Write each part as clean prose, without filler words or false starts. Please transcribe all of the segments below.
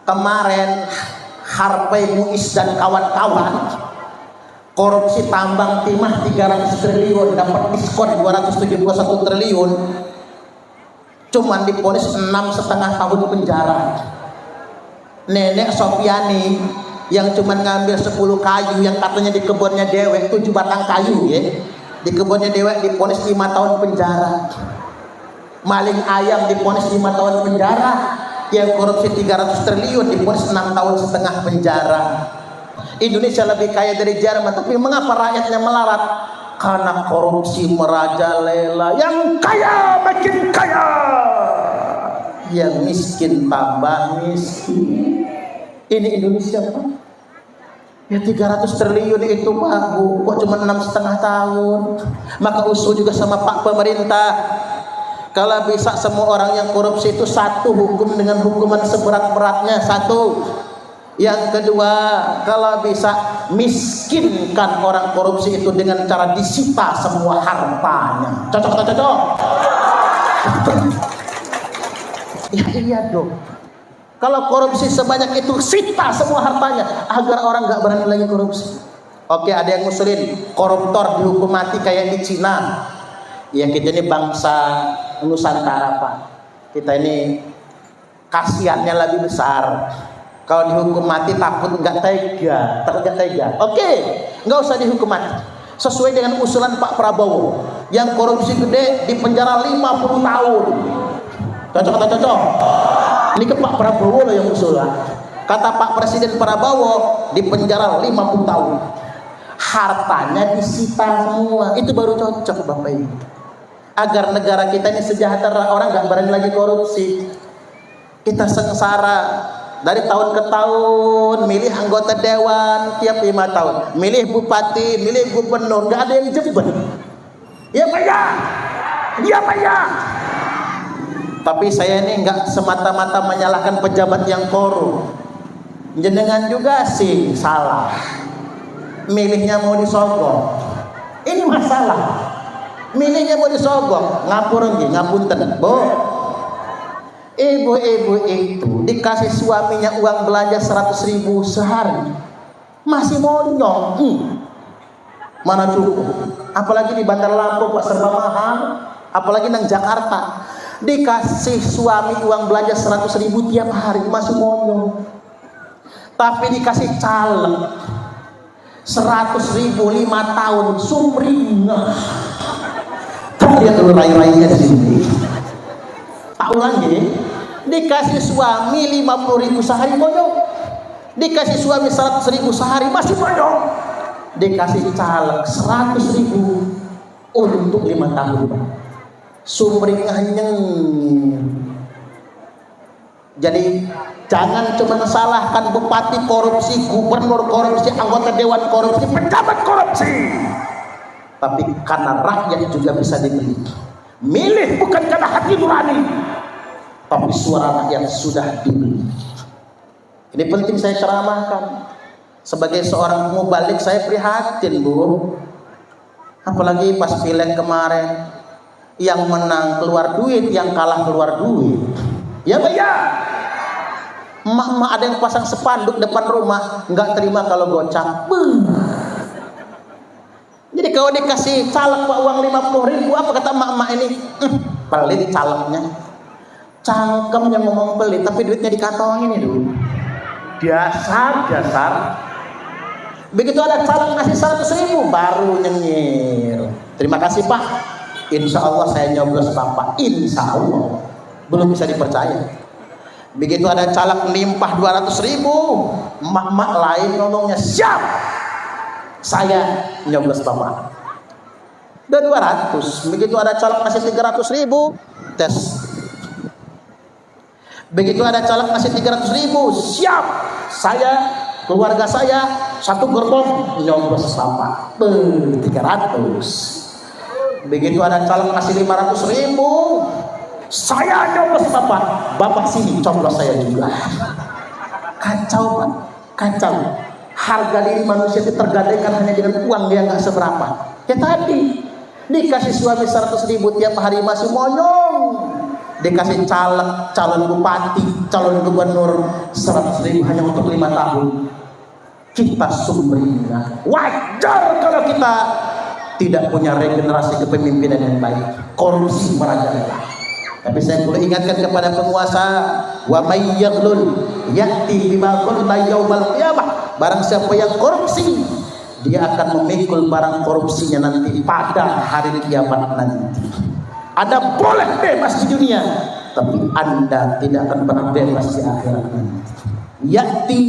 kemarin Harvey Muiz dan kawan-kawan korupsi tambang timah 300 triliun, dapat diskon 271 triliun, cuman diponis 6,5 tahun penjara. Nenek Sofiani yang cuman ngambil 10 kayu yang katanya di kebunnya dewek, 7 batang kayu ya, di kebunnya dewek diponis 5 tahun penjara. Maling ayam diponis 5 tahun penjara, yang korupsi 300 triliun diponis 6,5 tahun penjara. Indonesia lebih kaya dari Jerman, tapi mengapa rakyatnya melarat? Karena korupsi merajalela, yang kaya makin kaya, yang miskin tambah miskin. Ini Indonesia Pak. Ya 300 triliun itu Pak Bu, kok cuma 6,5 tahun. Maka usul juga sama Pak pemerintah, kalau bisa semua orang yang korupsi itu satu hukum dengan hukuman seberat-beratnya, satu. Yang kedua, kalau bisa miskinkan orang korupsi itu dengan cara disita semua hartanya. Cocok atau cocok? Ya iya dong. Kalau korupsi sebanyak itu, sita semua hartanya agar orang nggak berani lagi korupsi. Oke, ada yang ngusulin koruptor dihukum mati kayak di Cina. Ya kita ini bangsa Nusantara Pak. Kita ini kasihannya lebih besar. Kalau dihukum mati takut nggak tega, Oke, nggak usah dihukum mati. Sesuai dengan usulan Pak Prabowo, yang korupsi gede dipenjara 50 tahun. Cocok atau cocok? Ini ke Pak Prabowo loh yang usulan. Kata Pak Presiden Prabowo dipenjara 50 tahun. Hartanya disita semua. Itu baru cocok Bapak Ibu. Agar negara kita ini sejahtera, orang nggak berani lagi korupsi. Kita sengsara. Dari tahun ke tahun milih anggota dewan tiap 5 tahun, milih bupati, milih gubernur, nggak ada yang jebet. Ya Pak ya, ya Pak ya. Tapi saya ini nggak semata-mata menyalahkan pejabat yang korup. Jenengan juga sih salah. Milihnya mau disogok. Ini masalah. Milihnya mau disogok, ngapur nggih, ngapunten, Bu. Ibu-ibu itu dikasih suaminya uang belanja 100.000 sehari, masih monyong. Mana cukup? Apalagi di Bandar Lampung Pak, serba mahal. Apalagi nang Jakarta, dikasih suami uang belanja 100.000 tiap hari, masih monyong. Tapi dikasih caleg 100.000 5 tahun, sumringah. Lihat dulu rai-rainya di sini. Tak ulangi, dikasih suami 50.000 sehari monyong, dikasih suami 100.000 sehari masih monyong, dikasih caleg 100.000 untuk 5 tahun, sumringahnya. Jadi jangan cuma salahkan bupati korupsi, gubernur korupsi, anggota dewan korupsi, pejabat korupsi, tapi karena rakyat juga bisa dibeli. Milih bukan karena hati nurani, tapi suara rakyat sudah dibeli. Ini penting saya ceramahkan. Sebagai seorang mubalik saya prihatin Bu. Apalagi pas pileg kemarin, yang menang keluar duit, yang kalah keluar duit. Ya Pak ya. Emak-emak ada yang pasang spanduk depan rumah, nggak terima kalau gocap. Jadi kalau dikasih caleg Pak uang 50.000, apa kata emak-emak ini? Pelit calegnya. Cangkemnya ngomong pelit, tapi duitnya dikantongin ini dulu. Dasar. Begitu ada caleg ngasih 100.000, baru nyengir. Terima kasih Pak. Insya Allah saya nyoblos Bapak. Insya Allah. Belum bisa dipercaya. Begitu ada caleg limpah 200.000, emak-emak lain ngomongnya siap. Saya nyoblos Bapak. Udah 200. Begitu ada caleg ngasih 300.000, tes. Begitu ada caleg ngasih 300.000, siap. Saya, keluarga saya, satu gerbong nyoblos Bapak. 300. Begitu ada caleg ngasih 500.000, saya nyoblos Bapak. Bapak sini coblos saya juga. Kacau Pak, kacau. Harga diri manusia itu tergadaikan hanya dengan uang yang nggak seberapa. Ya tadi dikasih suami 100.000 tiap hari masih monyong, dikasih caleg, calon bupati, calon gubernur 100.000 hanya untuk 5 tahun. Kita sumringah. Wajar kalau kita tidak punya regenerasi kepemimpinan yang baik. Korupsi merajalela. Tapi saya perlu ingatkan kepada penguasa, wa may yaghlul ya'ti bima qalla yaumal qiyamah. Barang siapa yang korupsi, dia akan memikul barang korupsinya nanti pada hari kiamat nanti. Anda boleh bebas di dunia, tapi Anda tidak akan pernah bebas di akhirat nanti. Ya'ti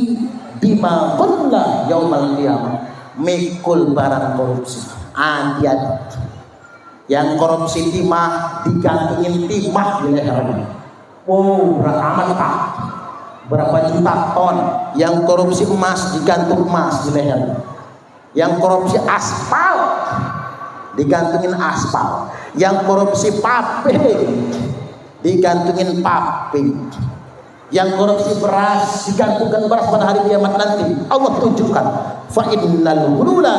bima qalla yaumal qiyamah. Mikul barang korupsi. Hati-hati. Yang korupsi timah digantungin timah di lehernya. Oh, amat tak. Berapa juta ton. Yang korupsi emas digantung emas di lehernya. Yang korupsi aspal digantungin aspal. Yang korupsi paping digantungin paping. Yang korupsi beras digantungkan beras pada hari kiamat nanti. Allah tunjukkan, fa innal ghulula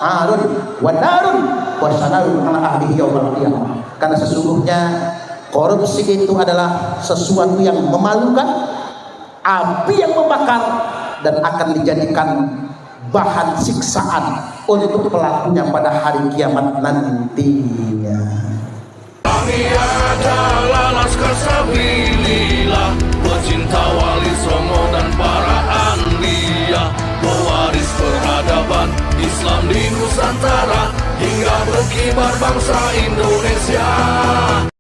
harun wa narun wa sanarun ala ahlihi yaumil qiyamah. Karena sesungguhnya korupsi itu adalah sesuatu yang memalukan, api yang membakar, dan akan dijadikan bahan siksaan untuk pelakunya pada hari kiamat nantinya. Kami adalah Laskar Sabilillah, pecinta Wali Songo dan para anbiya, pewaris peradaban Islam di Nusantara hingga berkibar bangsa Indonesia.